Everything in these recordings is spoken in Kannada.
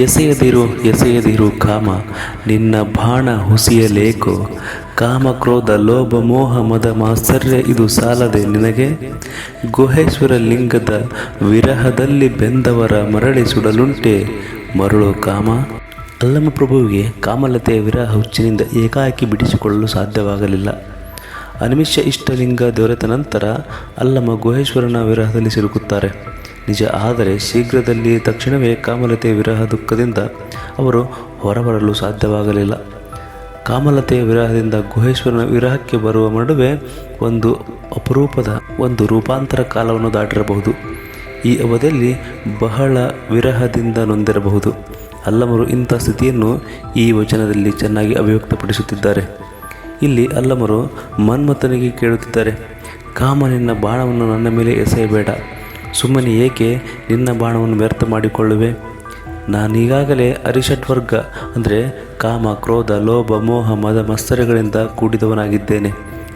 ಎಸೆಯದಿರು ಎಸೆಯದಿರು ಕಾಮ, ನಿನ್ನ ಬಾಣ ಹುಸಿಯಲೇಕೋ. ಕಾಮ ಕ್ರೋಧ ಲೋಭ ಮೋಹ ಮದ ಮಾತ್ಸರ್ಯ ಇದು ಸಾಲದೆ ನಿನಗೆ. ಗುಹೇಶ್ವರ ಲಿಂಗದ ವಿರಹದಲ್ಲಿ ಬೆಂದವರ ಮರಳಿ ಸುಡಲುಂಟೆ ಮರುಳು ಕಾಮ. ಅಲ್ಲಮ ಪ್ರಭುವಿಗೆ ಕಾಮಲತೆಯ ವಿರಹ ಹುಚ್ಚಿನಿಂದ ಏಕಾಏಕಿ ಬಿಡಿಸಿಕೊಳ್ಳಲು ಸಾಧ್ಯವಾಗಲಿಲ್ಲ. ಅನಿಮಿಷ ಇಷ್ಟಲಿಂಗ ದೊರೆತ ನಂತರ ಅಲ್ಲಮ ಗುಹೇಶ್ವರನ ವಿರಹದಲ್ಲಿ ಸಿಲುಕುತ್ತಾರೆ ನಿಜ. ಆದರೆ ಶೀಘ್ರದಲ್ಲಿ ತಕ್ಷಣವೇ ಕಾಮಲತೆಯ ವಿರಹ ದುಃಖದಿಂದ ಅವರು ಹೊರಬರಲು ಸಾಧ್ಯವಾಗಲಿಲ್ಲ. ಕಾಮಲತೆಯ ವಿರಹದಿಂದ ಗುಹೇಶ್ವರನ ವಿರಹಕ್ಕೆ ಬರುವ ನಡುವೆ ಒಂದು ಅಪರೂಪದ ರೂಪಾಂತರ ಕಾಲವನ್ನು ದಾಟಿರಬಹುದು. ಈ ಅವಧಿಯಲ್ಲಿ ಬಹಳ ವಿರಹದಿಂದ ನೊಂದಿರಬಹುದು. ಅಲ್ಲಮರು ಇಂಥ ಸ್ಥಿತಿಯನ್ನು ಈ ವಚನದಲ್ಲಿ ಚೆನ್ನಾಗಿ ಅಭಿವ್ಯಕ್ತಪಡಿಸುತ್ತಿದ್ದಾರೆ. ಇಲ್ಲಿ ಅಲ್ಲಮರು ಮನ್ಮಥನಿಗೆ ಕೇಳುತ್ತಿದ್ದಾರೆ, ಕಾಮ ನಿನ್ನ ಬಾಣವನ್ನು ನನ್ನ ಮೇಲೆ ಎಸೆಯಬೇಡ. ಸುಮ್ಮನೆ ಏಕೆ ನಿನ್ನ ಬಾಣವನ್ನು ವ್ಯರ್ಥ ಮಾಡಿಕೊಳ್ಳುವೆ? ನಾನೀಗಾಗಲೇ ಅರಿಷಡ್ವರ್ಗ ಅಂದರೆ ಕಾಮ ಕ್ರೋಧ ಲೋಭ ಮೋಹ ಮದ ಮತ್ಸರಗಳಿಂದ ಕೂಡಿದವನಾಗಿದ್ದೇನೆ.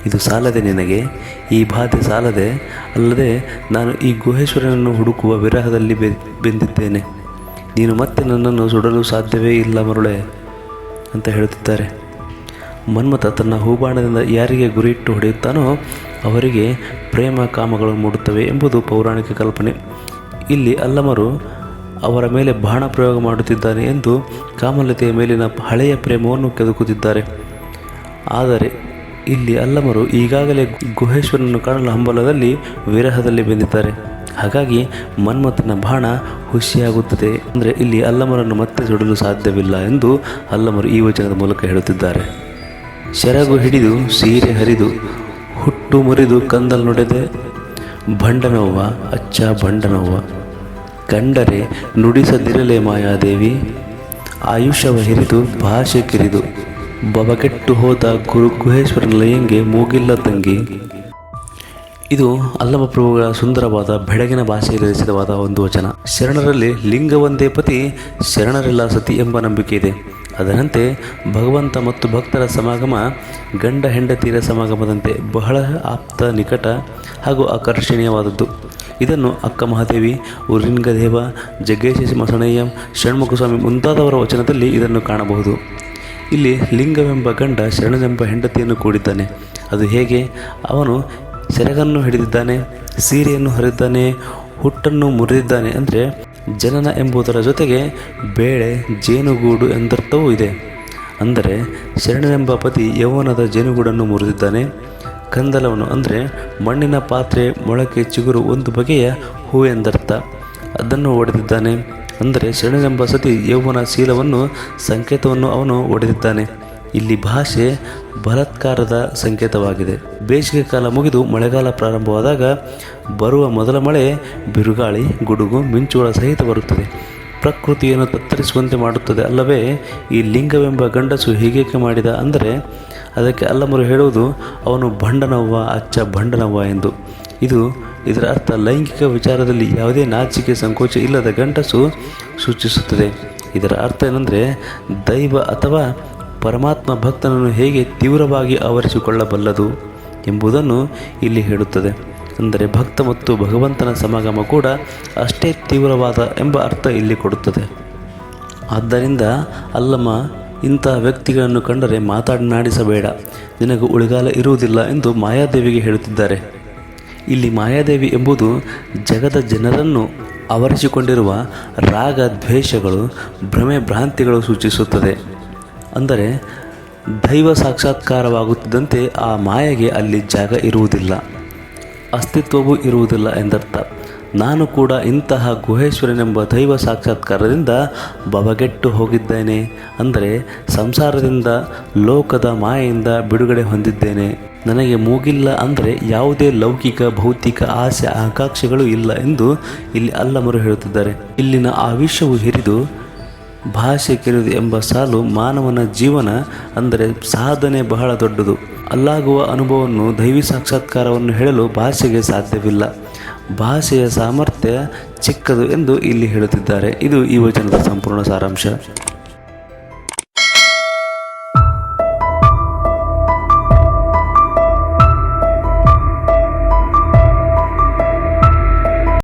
ಇದು ಸಾಲದೆ ನಿನಗೆ? ಈ ಬಾಧೆ ಸಾಲದೆ? ಅಲ್ಲದೆ ನಾನು ಈ ಗುಹೇಶ್ವರನನ್ನು ಹುಡುಕುವ ವಿರಹದಲ್ಲಿ ಬೆಂದಿದ್ದೇನೆ. ನೀನು ಮತ್ತೆ ನನ್ನನ್ನು ಸುಡಲು ಸಾಧ್ಯವೇ ಇಲ್ಲ ಮರುಳೆ ಅಂತ ಹೇಳುತ್ತಿದ್ದಾರೆ. ಮನ್ಮಥ ತನ್ನ ಹೂಬಾಣದಿಂದ ಯಾರಿಗೆ ಗುರಿಯಿಟ್ಟು ಹೊಡೆಯುತ್ತಾನೋ ಅವರಿಗೆ ಪ್ರೇಮ ಕಾಮಗಳು ಮೂಡುತ್ತವೆ ಎಂಬುದು ಪೌರಾಣಿಕ ಕಲ್ಪನೆ. ಇಲ್ಲಿ ಅಲ್ಲಮರು ಅವರ ಮೇಲೆ ಬಾಣ ಪ್ರಯೋಗ ಮಾಡುತ್ತಿದ್ದಾನೆ ಎಂದು ಕಾಮಲತೆಯ ಮೇಲಿನ ಹಳೆಯ ಪ್ರೇಮವನ್ನು ಕೆದಕುತ್ತಿದ್ದಾರೆ. ಆದರೆ ಇಲ್ಲಿ ಅಲ್ಲಮರು ಈಗಾಗಲೇ ಗುಹೇಶ್ವರನನ್ನು ಕಾಣಲು ಹಂಬಲದಲ್ಲಿ ವಿರಹದಲ್ಲಿ ಬೆಂದಿದ್ದಾರೆ. ಹಾಗಾಗಿ ಮನ್ಮಥನ ಬಾಣ ಹುಸಿಯಾಗುತ್ತದೆ. ಅಂದರೆ ಇಲ್ಲಿ ಅಲ್ಲಮರನ್ನು ಮತ್ತೆ ಸುಡಲು ಸಾಧ್ಯವಿಲ್ಲ ಎಂದು ಅಲ್ಲಮರು ಈ ವಚನದ ಮೂಲಕ ಹೇಳುತ್ತಿದ್ದಾರೆ. ಸೆರಗು ಹಿಡಿದು ಸೀರೆ ಹರಿದು ಹುಟ್ಟು ಮುರಿದು ಕಂದಲ್ ನುಡಿದೆ ಭಂಡನವ್ವ ಅಚ್ಚ ಭಂಡನವ್ವ. ಕಂಡರೆ ನುಡಿಸದಿರಲೇ ಮಾಯಾದೇವಿ, ಆಯುಷ್ಯವ ಹಿರಿದು ಭಾಷೆ ಕಿರಿದು ಬಬಗೆಟ್ಟು ಹೋದ ಗುಹೇಶ್ವರನ ಲಯಂಗೆ ಮೂಗಿಲ್ಲ ತಂಗಿ. ಇದು ಅಲ್ಲಮ ಪ್ರಭುಗಳ ಸುಂದರವಾದ ಬೆಳಗಿನ ಭಾಷೆಯಲ್ಲಿ ರಚಿತವಾದ ಒಂದು ವಚನ. ಶರಣರಲ್ಲಿ ಲಿಂಗ ಒಂದೇ ಪತಿ, ಶರಣರೆಲ್ಲ ಸತಿ ಎಂಬ ನಂಬಿಕೆ ಇದೆ. ಅದರಂತೆ ಭಗವಂತ ಮತ್ತು ಭಕ್ತರ ಸಮಾಗಮ ಗಂಡ ಹೆಂಡತಿಯರ ಸಮಾಗಮದಂತೆ ಬಹಳ ಆಪ್ತ, ನಿಕಟ ಹಾಗೂ ಆಕರ್ಷಣೀಯವಾದದ್ದು. ಇದನ್ನು ಅಕ್ಕ ಮಹಾದೇವಿ, ಉರಿಂಗದೇವ, ಜಗ್ಗೇಶ ಮಸಣಯ್ಯ, ಷಣ್ಮುಖಸ್ವಾಮಿ ಮುಂತಾದವರ ವಚನದಲ್ಲಿ ಇದನ್ನು ಕಾಣಬಹುದು. ಇಲ್ಲಿ ಲಿಂಗವೆಂಬ ಗಂಡ ಶರಣನೆಂಬ ಹೆಂಡತಿಯನ್ನು ಕೂಡಿದ್ದಾನೆ. ಅದು ಹೇಗೆ? ಅವನು ಸೆರಗನ್ನು ಹಿಡಿದಿದ್ದಾನೆ, ಸೀರೆಯನ್ನು ಹರಿದಿದ್ದಾನೆ, ಹುಟ್ಟನ್ನು ಮುರಿದಿದ್ದಾನೆ. ಅಂದರೆ ಜನನ ಎಂಬುದರ ಜೊತೆಗೆ ಬೇಳೆ ಜೇನುಗೂಡು ಎಂದರ್ಥವೂ ಇದೆ. ಅಂದರೆ ಶರಣನೆಂಬ ಪತಿ ಯೌವನದ ಜೇನುಗೂಡನ್ನು ಮುರಿದಿದ್ದಾನೆ. ಕಂದಲವನ್ನು ಅಂದರೆ ಮಣ್ಣಿನ ಪಾತ್ರೆ, ಮೊಳಕೆ, ಚಿಗುರು, ಒಂದು ಬಗೆಯ ಹೂ ಎಂದರ್ಥ, ಅದನ್ನು ಒಡೆದಿದ್ದಾನೆ. ಅಂದರೆ ಶರಣನೆಂಬ ಸತಿ ಯೌವನ ಶೀಲವನ್ನು ಸಂಕೇತವನ್ನು ಅವನು ಒಡೆದಿದ್ದಾನೆ. ಇಲ್ಲಿ ಭಾಷೆ ಬಲಾತ್ಕಾರದ ಸಂಕೇತವಾಗಿದೆ. ಬೇಸಿಗೆ ಕಾಲ ಮುಗಿದು ಮಳೆಗಾಲ ಪ್ರಾರಂಭವಾದಾಗ ಬರುವ ಮೊದಲ ಮಳೆ ಬಿರುಗಾಳಿ, ಗುಡುಗು, ಮಿಂಚುಗಳ ಸಹಿತ ಬರುತ್ತದೆ. ಪ್ರಕೃತಿಯನ್ನು ತತ್ತರಿಸುವಂತೆ ಮಾಡುತ್ತದೆ ಅಲ್ಲವೇ? ಈ ಲಿಂಗವೆಂಬ ಗಂಡಸು ಹೀಗೇಕೆ ಮಾಡಿದ ಅಂದರೆ ಅದಕ್ಕೆ ಅಲ್ಲಮರು ಹೇಳುವುದು ಅವನು ಭಂಡನವ್ವ ಅಚ್ಚ ಭಂಡನವ್ವ ಎಂದು. ಇದರ ಅರ್ಥ ಲೈಂಗಿಕ ವಿಚಾರದಲ್ಲಿ ಯಾವುದೇ ನಾಚಿಕೆ ಸಂಕೋಚ ಇಲ್ಲದ ಗಂಡಸು ಸೂಚಿಸುತ್ತದೆ. ಇದರ ಅರ್ಥ ಏನಂದರೆ ದೈವ ಅಥವಾ ಪರಮಾತ್ಮ ಭಕ್ತನನ್ನು ಹೇಗೆ ತೀವ್ರವಾಗಿ ಆವರಿಸಿಕೊಳ್ಳಬಲ್ಲದು ಎಂಬುದನ್ನು ಇಲ್ಲಿ ಹೇಳುತ್ತದೆ. ಅಂದರೆ ಭಕ್ತ ಮತ್ತು ಭಗವಂತನ ಸಮಾಗಮ ಕೂಡ ಅಷ್ಟೇ ತೀವ್ರವಾದ ಎಂಬ ಅರ್ಥ ಇಲ್ಲಿ ಕೊಡುತ್ತದೆ. ಆದ್ದರಿಂದ ಅಲ್ಲಮ ಇಂತಹ ವ್ಯಕ್ತಿಗಳನ್ನು ಕಂಡರೆ ಮಾತನಾಡಿಸಬೇಡ, ನಿನಗೆ ಉಳಿಗಾಲ ಇರುವುದಿಲ್ಲ ಎಂದು ಮಾಯಾದೇವಿಗೆ ಹೇಳುತ್ತಿದ್ದಾರೆ. ಇಲ್ಲಿ ಮಾಯಾದೇವಿ ಎಂಬುದು ಜಗದ ಜನರನ್ನು ಆವರಿಸಿಕೊಂಡಿರುವ ರಾಗ ದ್ವೇಷಗಳು, ಭ್ರಮೆ ಭ್ರಾಂತಿಗಳು ಸೂಚಿಸುತ್ತದೆ. ಅಂದರೆ ದೈವ ಸಾಕ್ಷಾತ್ಕಾರವಾಗುತ್ತಿದ್ದಂತೆ ಆ ಮಾಯೆಗೆ ಅಲ್ಲಿ ಜಾಗ ಇರುವುದಿಲ್ಲ, ಅಸ್ತಿತ್ವವೂ ಇರುವುದಿಲ್ಲ ಎಂದರ್ಥ. ನಾನು ಕೂಡ ಇಂತಹ ಗುಹೇಶ್ವರನೆಂಬ ದೈವ ಸಾಕ್ಷಾತ್ಕಾರದಿಂದ ಬಬಗೆಟ್ಟು ಹೋಗಿದ್ದೇನೆ. ಅಂದರೆ ಸಂಸಾರದಿಂದ, ಲೋಕದ ಮಾಯೆಯಿಂದ ಬಿಡುಗಡೆ ಹೊಂದಿದ್ದೇನೆ. ನನಗೆ ಮೂಗಿಲ್ಲ ಅಂದರೆ ಯಾವುದೇ ಲೌಕಿಕ ಭೌತಿಕ ಆಸೆ ಆಕಾಂಕ್ಷೆಗಳು ಇಲ್ಲ ಎಂದು ಇಲ್ಲಿ ಅಲ್ಲಮರು ಹೇಳುತ್ತಿದ್ದಾರೆ. ಇಲ್ಲಿನ ಆವಿಷ್ಯವು ಹಿರಿದು ಭಾಷೆ ಕೆರೆದು ಎಂಬ ಸಾಲು ಮಾನವನ ಜೀವನ ಅಂದರೆ ಸಾಧನೆ ಬಹಳ ದೊಡ್ಡದು. ಅಲ್ಲಾಗುವ ಅನುಭವವನ್ನು, ದೈವಿ ಸಾಕ್ಷಾತ್ಕಾರವನ್ನು ಹೇಳಲು ಭಾಷೆಗೆ ಸಾಧ್ಯವಿಲ್ಲ. ಭಾಷೆಯ ಸಾಮರ್ಥ್ಯ ಚಿಕ್ಕದು ಎಂದು ಇಲ್ಲಿ ಹೇಳುತ್ತಿದ್ದಾರೆ. ಇದು ಈ ವಚನದ ಸಂಪೂರ್ಣ ಸಾರಾಂಶ.